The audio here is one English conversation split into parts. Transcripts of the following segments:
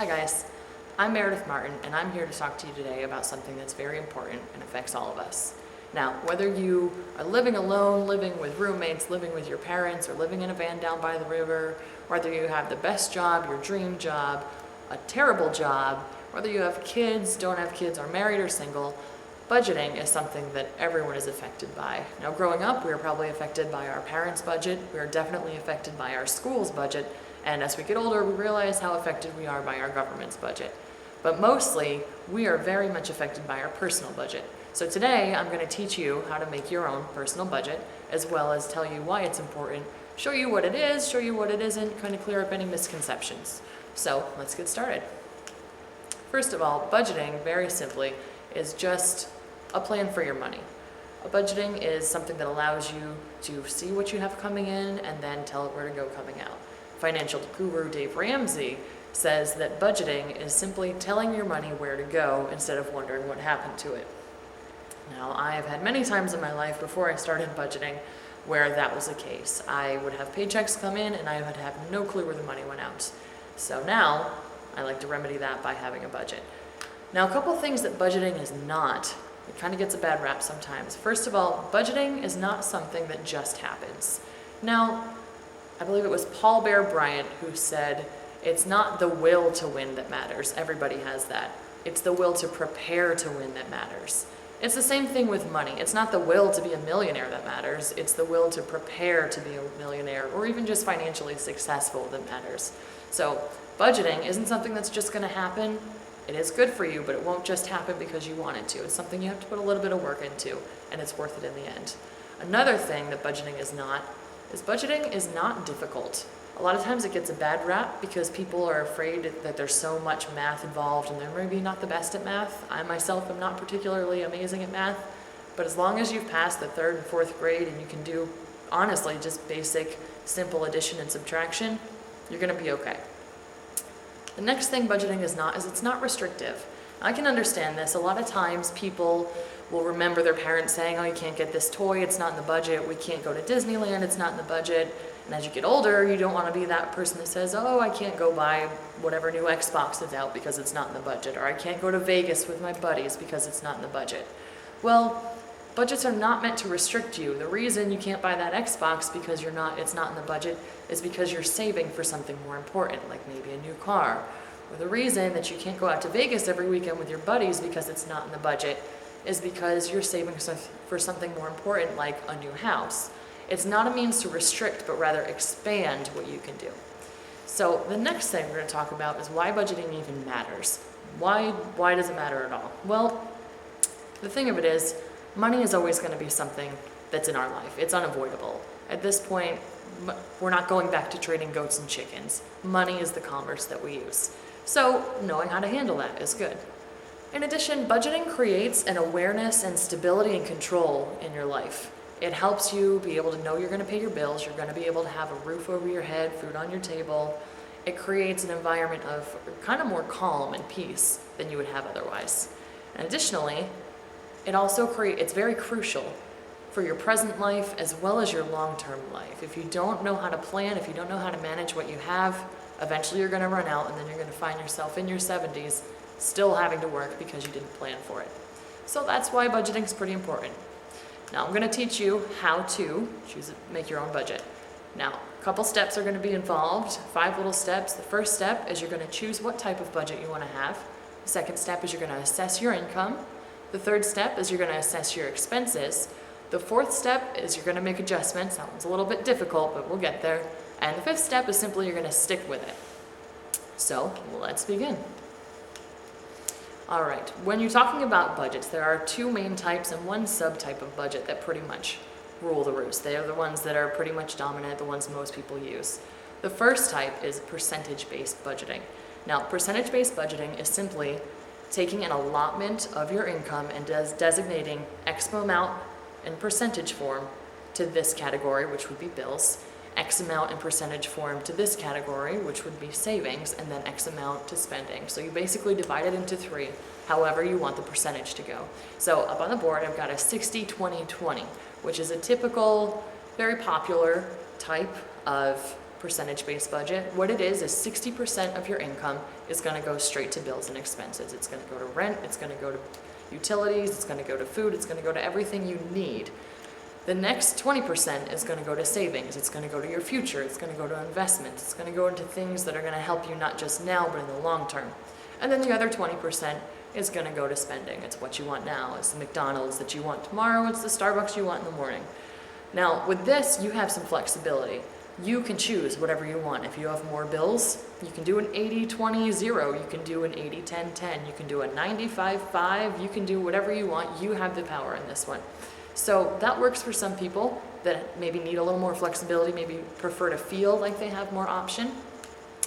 Hi guys, I'm Meredith Martin and I'm here to talk to you today about something that's very important and affects all of us. Now, whether you are living alone, living with roommates, living with your parents, or living in a van down by the river, whether you have the best job, your dream job, a terrible job, whether you have kids, don't have kids, are married or single, budgeting is something that everyone is affected by. Now, growing up, we were probably affected by our parents' budget. We are definitely affected by our school's budget. And as we get older, we realize how affected we are by our government's budget. But mostly, we are very much affected by our personal budget. So today, I'm going to teach you how to make your own personal budget, as well as tell you why it's important, show you what it is, show you what it isn't, kind of clear up any misconceptions. So let's get started. First of all, budgeting, very simply, is just a plan for your money. Budgeting is something that allows you to see what you have coming in and then tell it where to go coming out. Financial guru Dave Ramsey says that budgeting is simply telling your money where to go instead of wondering what happened to it. Now, I have had many times in my life before I started budgeting where that was the case. I would have paychecks come in and I would have no clue where the money went out. So now, I like to remedy that by having a budget. Now, a couple things that budgeting is not. It kind of gets a bad rap sometimes. First of all, budgeting is not something that just happens. Now, I believe it was Paul Bear Bryant who said, it's not the will to win that matters. Everybody has that. It's the will to prepare to win that matters. It's the same thing with money. It's not the will to be a millionaire that matters. It's the will to prepare to be a millionaire or even just financially successful that matters. So budgeting isn't something that's just going to happen. It is good for you, but it won't just happen because you want it to. It's something you have to put a little bit of work into, and it's worth it in the end. Another thing that budgeting is not difficult. A lot of times it gets a bad rap because people are afraid that there's so much math involved and they're maybe not the best at math. I myself am not particularly amazing at math, but as long as you've passed the 3rd and 4th grade and you can do, honestly, just basic, simple addition and subtraction, you're going to be okay. The next thing budgeting is it's not restrictive. I can understand this. A lot of times people will remember their parents saying, oh, you can't get this toy, it's not in the budget. We can't go to Disneyland, it's not in the budget. And as you get older, you don't want to be that person that says, oh, I can't go buy whatever new Xbox is out because it's not in the budget. Or I can't go to Vegas with my buddies because it's not in the budget. Well, budgets are not meant to restrict you. The reason you can't buy that Xbox because it's not in the budget is because you're saving for something more important, like maybe a new car. Or the reason that you can't go out to Vegas every weekend with your buddies because it's not in the budget is because you're saving for something more important, like a new house. It's not a means to restrict, but rather expand what you can do. So the next thing we're going to talk about is why budgeting even matters. Why does it matter at all? Well, the thing of it is, money is always going to be something that's in our life. It's unavoidable. At this point, we're not going back to trading goats and chickens. Money is the commerce that we use. So knowing how to handle that is good. In addition, budgeting creates an awareness and stability and control in your life. It helps you be able to know you're going to pay your bills, you're going to be able to have a roof over your head, food on your table. It creates an environment of kind of more calm and peace than you would have otherwise. And additionally, it's very crucial for your present life as well as your long-term life. If you don't know how to plan, if you don't know how to manage what you have, eventually you're going to run out and then you're going to find yourself in your 70s still having to work because you didn't plan for it. So that's why budgeting is pretty important. Now I'm going to teach you how to make your own budget. Now, a couple steps are going to be involved, 5 little steps. The first step is you're going to choose what type of budget you want to have. The second step is you're going to assess your income. The third step is you're going to assess your expenses. The fourth step is you're going to make adjustments. That one's a little bit difficult, but we'll get there. And the fifth step is simply you're going to stick with it. So let's begin. All right, when you're talking about budgets, there are 2 main types and 1 subtype of budget that pretty much rule the roost. They are the ones that are pretty much dominant, the ones most people use. The first type is percentage-based budgeting. Now, percentage-based budgeting is simply taking an allotment of your income and designating X amount in percentage form to this category, which would be bills, X amount in percentage form to this category, which would be savings, and then X amount to spending. So you basically divide it into 3, however you want the percentage to go. So up on the board, I've got a 60-20-20, which is a typical, very popular type of percentage-based budget, what it is 60% of your income is going to go straight to bills and expenses. It's going to go to rent, it's going to go to utilities, it's going to go to food, it's going to go to everything you need. The next 20% is going to go to savings, it's going to go to your future, it's going to go to investments, it's going to go into things that are going to help you not just now but in the long term. And then the other 20% is going to go to spending. It's what you want now, it's the McDonald's that you want tomorrow, it's the Starbucks you want in the morning. Now with this, you have some flexibility. You can choose whatever you want. If you have more bills, you can do an 80-20-0, you can do an 80-10-10, you can do a 95-5, you can do whatever you want. You have the power in this one. So that works for some people that maybe need a little more flexibility, maybe prefer to feel like they have more option.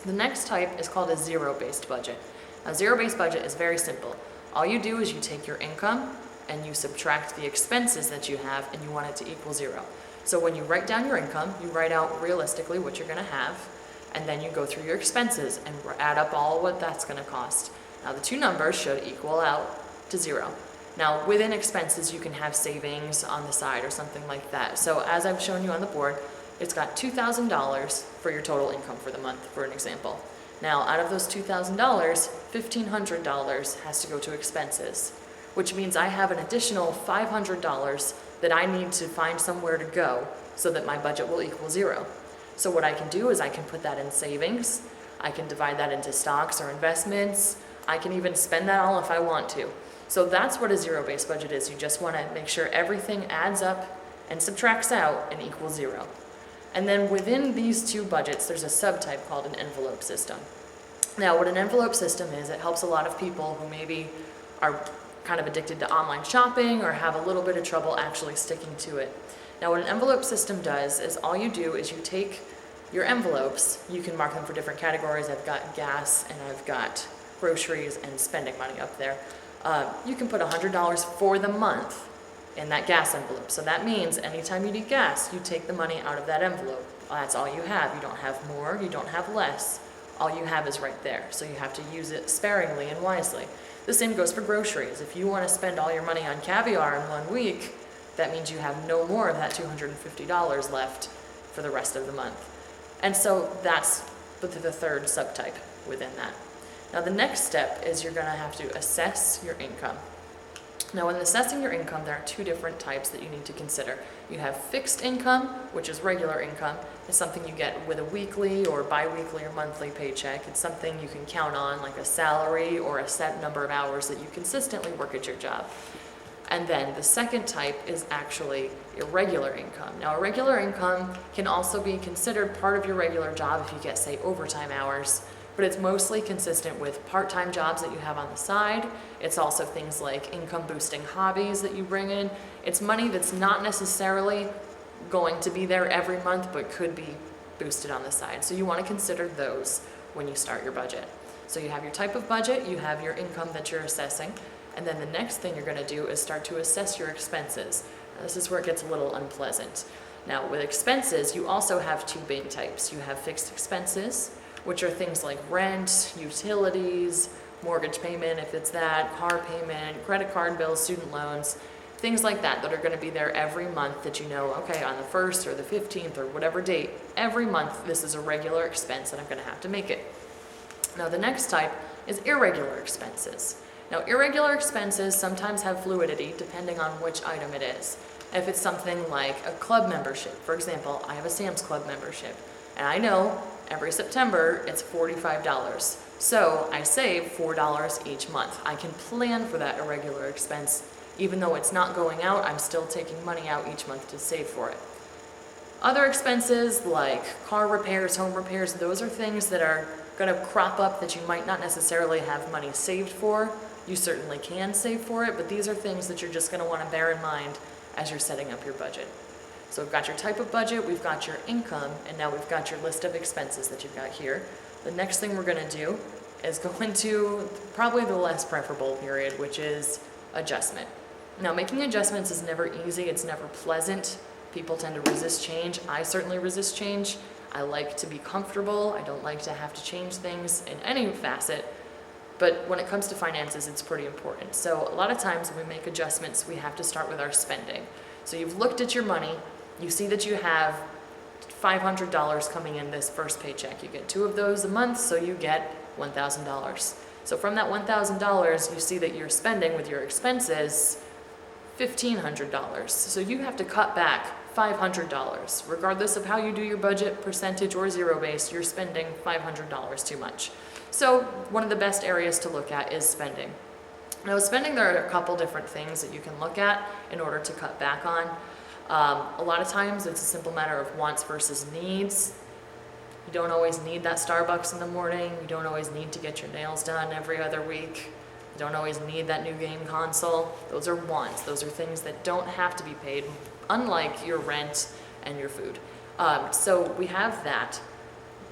The next type is called a zero-based budget. A zero-based budget is very simple. All you do is you take your income and you subtract the expenses that you have and you want it to equal zero. So when you write down your income, you write out realistically what you're going to have, and then you go through your expenses and add up all what that's going to cost. Now the two numbers should equal out to zero. Now within expenses you can have savings on the side or something like that. So as I've shown you on the board, it's got $2,000 for your total income for the month, for an example. Now out of those $2,000, $1,500 has to go to expenses, which means I have an additional $500 that I need to find somewhere to go so that my budget will equal zero. So what I can do is I can put that in savings, I can divide that into stocks or investments, I can even spend that all if I want to. So that's what a zero-based budget is. You just want to make sure everything adds up and subtracts out and equals zero. And then within these two budgets, there's a subtype called an envelope system. Now what an envelope system is, it helps a lot of people who maybe are kind of addicted to online shopping or have a little bit of trouble actually sticking to it. Now what an envelope system does is all you do is you take your envelopes, you can mark them for different categories. I've got gas and I've got groceries and spending money up there. You can put $100 for the month in that gas envelope. So that means anytime you need gas, you take the money out of that envelope. That's all you have. You don't have more, you don't have less. All you have is right there. So you have to use it sparingly and wisely. The same goes for groceries. If you want to spend all your money on caviar in 1 week, that means you have no more of that $250 left for the rest of the month. And so that's the third subtype within that. Now the next step is you're going to have to assess your income. Now when assessing your income, there are two different types that you need to consider. You have fixed income, which is regular income. It's something you get with a weekly or bi-weekly or monthly paycheck. It's something you can count on, like a salary or a set number of hours that you consistently work at your job. And then the second type is actually irregular income. Now irregular income can also be considered part of your regular job if you get, say, overtime hours. But it's mostly consistent with part-time jobs that you have on the side. It's also things like income-boosting hobbies that you bring in. It's money that's not necessarily going to be there every month, but could be boosted on the side. So you want to consider those when you start your budget. So you have your type of budget, you have your income that you're assessing, and then the next thing you're going to do is start to assess your expenses. Now, this is where it gets a little unpleasant. Now with expenses, you also have two main types. You have fixed expenses, which are things like rent, utilities, mortgage payment if it's that, car payment, credit card bills, student loans, things like that that are going to be there every month that you know, okay, on the 1st or the 15th or whatever date, every month this is a regular expense and I'm going to have to make it. Now the next type is irregular expenses. Now irregular expenses sometimes have fluidity depending on which item it is. If it's something like a club membership, for example, I have a Sam's Club membership, and I know every September it's $45. So I save $4 each month. I can plan for that irregular expense. Even though it's not going out, I'm still taking money out each month to save for it. Other expenses like car repairs, home repairs, those are things that are going to crop up that you might not necessarily have money saved for. You certainly can save for it, but these are things that you're just going to want to bear in mind as you're setting up your budget. So we've got your type of budget, we've got your income, and now we've got your list of expenses that you've got here. The next thing we're going to do is go into probably the less preferable period, which is adjustment. Now making adjustments is never easy, it's never pleasant. People tend to resist change. I certainly resist change. I like to be comfortable. I don't like to have to change things in any facet. But when it comes to finances, it's pretty important. So a lot of times when we make adjustments, we have to start with our spending. So you've looked at your money, you see that you have $500 coming in this first paycheck. You get 2 of those a month, so you get $1,000. So from that $1,000, you see that you're spending with your expenses $1,500. So you have to cut back $500. Regardless of how you do your budget, percentage or zero-based, you're spending $500 too much. So one of the best areas to look at is spending. Now with spending, there are a couple different things that you can look at in order to cut back on. A lot of times it's a simple matter of wants versus needs. You don't always need that Starbucks in the morning. You don't always need to get your nails done every other week. You don't always need that new game console. Those are wants. Those are things that don't have to be paid, unlike your rent and your food. So we have that.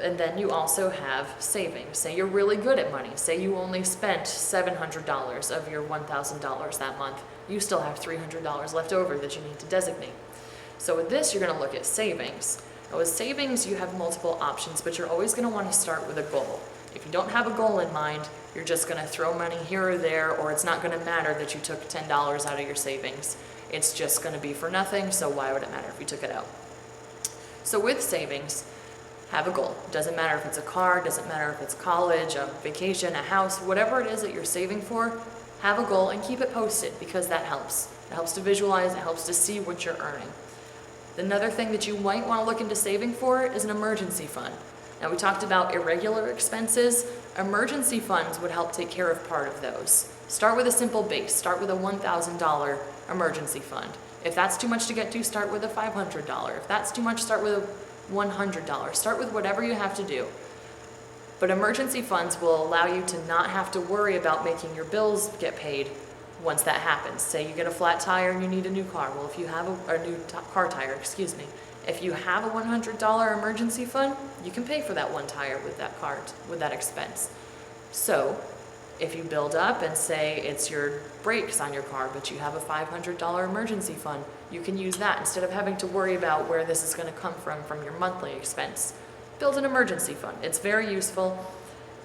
And then you also have savings. Say you're really good at money. Say you only spent $700 of your $1,000 that month. You still have $300 left over that you need to designate. So with this, you're going to look at savings. Now with savings, you have multiple options, but you're always going to want to start with a goal. If you don't have a goal in mind, you're just going to throw money here or there, or it's not going to matter that you took $10 out of your savings. It's just going to be for nothing, so why would it matter if you took it out? So with savings, have a goal. Doesn't matter if it's a car, doesn't matter if it's college, a vacation, a house, whatever it is that you're saving for, have a goal and keep it posted, because that helps. It helps to visualize, it helps to see what you're earning. Another thing that you might want to look into saving for is an emergency fund. Now we talked about irregular expenses. Emergency funds would help take care of part of those. Start with a simple base. Start with a $1,000 emergency fund. If that's too much to get to, start with a $500. If that's too much, start with a $100. Start with whatever you have to do. But emergency funds will allow you to not have to worry about making your bills get paid once that happens. Say you get a flat tire and you need a new car. Well, if you have a new car tire, excuse me. If you have a $100 emergency fund, you can pay for that one tire with that card, with that expense. So if you build up and say it's your brakes on your car, but you have a $500 emergency fund, you can use that instead of having to worry about where this is going to come from your monthly expense. Build an emergency fund. It's very useful.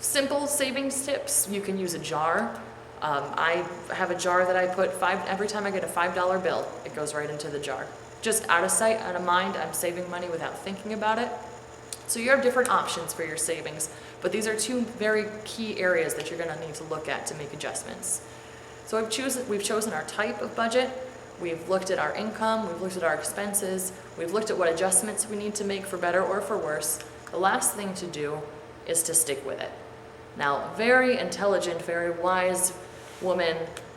Simple savings tips. You can use a jar. I have a jar that I put every time I get a $5 bill, it goes right into the jar. Just out of sight, out of mind, I'm saving money without thinking about it. So you have different options for your savings, but these are 2 very key areas that you're going to need to look at to make adjustments. So we've chosen our type of budget, we've looked at our income, we've looked at our expenses, we've looked at what adjustments we need to make for better or for worse. The last thing to do is to stick with it. Now, a very intelligent, very wise woman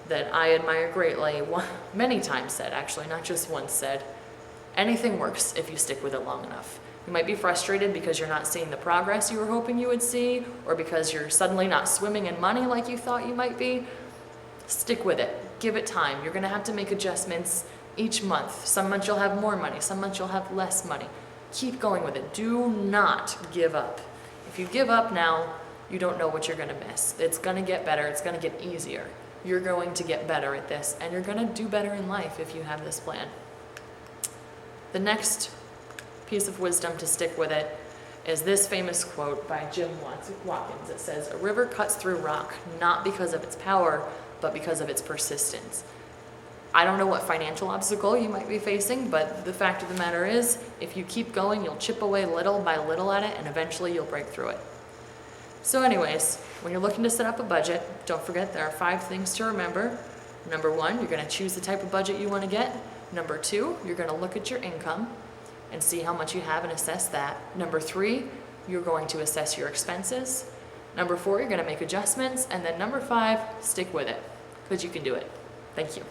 that I admire greatly, many times said, actually, not just once said, anything works if you stick with it long enough. You might be frustrated because you're not seeing the progress you were hoping you would see, or because you're suddenly not swimming in money like you thought you might be. Stick with it. Give it time. You're going to have to make adjustments each month. Some months you'll have more money. Some months you'll have less money. Keep going with it. Do not give up. If you give up now, you don't know what you're going to miss. It's going to get better. It's going to get easier. You're going to get better at this, and you're going to do better in life if you have this plan. The next piece of wisdom to stick with it is this famous quote by Jim Watkins. It says, "A river cuts through rock, not because of its power, but because of its persistence." I don't know what financial obstacle you might be facing, but the fact of the matter is, if you keep going, you'll chip away little by little at it, and eventually you'll break through it. So anyways, when you're looking to set up a budget, don't forget there are 5 things to remember. Number 1, you're going to choose the type of budget you want to get. Number 2, you're going to look at your income and see how much you have and assess that. Number 3, you're going to assess your expenses. Number 4, you're going to make adjustments. And then number 5, stick with it, because you can do it. Thank you.